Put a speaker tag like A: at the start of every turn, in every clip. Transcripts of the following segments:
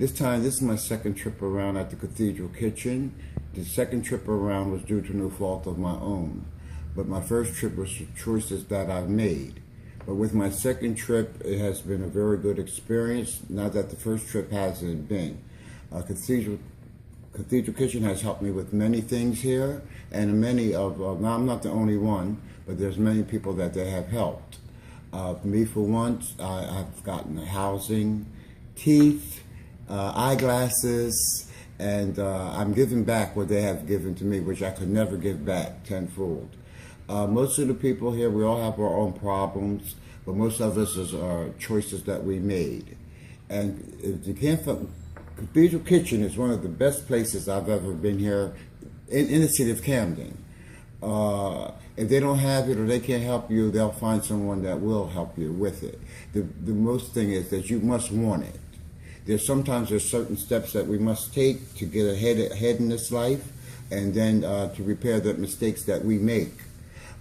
A: This is my second trip around at the Cathedral Kitchen. The second trip around was due to no fault of my own, but my first trip was choices that I've made. But with my second trip, it has been a very good experience. Not that the first trip hasn't been. Cathedral Kitchen has helped me with many things here, and now I'm not the only one, but there's many people that they have helped. Me, for once, I've gotten housing, teeth, eyeglasses, and I'm giving back what they have given to me, which I could never give back tenfold. Most of the people here, we all have our own problems, but most of us are choices that we made. And if you can't, Cathedral Kitchen is one of the best places I've ever been here in the city of Camden. If they don't have it or they can't help you, they'll find someone that will help you with it. The most thing is that you must want it. There's certain steps that we must take to get ahead in this life, and then to repair the mistakes that we make.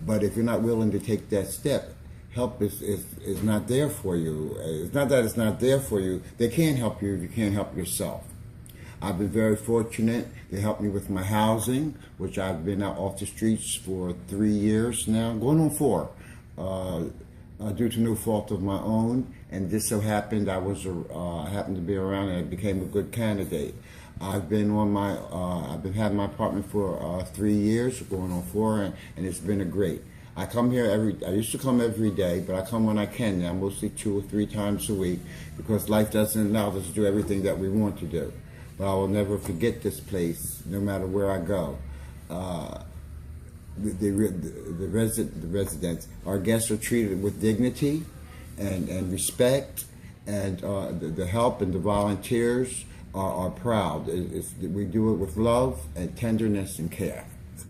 A: But if you're not willing to take that step, help is not there for you. It's not that it's not there for you. They can't help you if you can't help yourself. I've been very fortunate. They helped me with my housing, which I've been out off the streets for 3 years now, going on 4, due to no fault of my own. And this so happened I happened to be around and I became a good candidate. I've been having my apartment for 3 years, going on 4, and it's been a great. I come here I used to come every day, but I come when I can now, mostly 2 or 3 times a week, because life doesn't allow us to do everything that we want to do. But I will never forget this place, no matter where I go. The residents, our guests are treated with dignity and respect, and the help and the volunteers are proud. We do it with love and tenderness and care.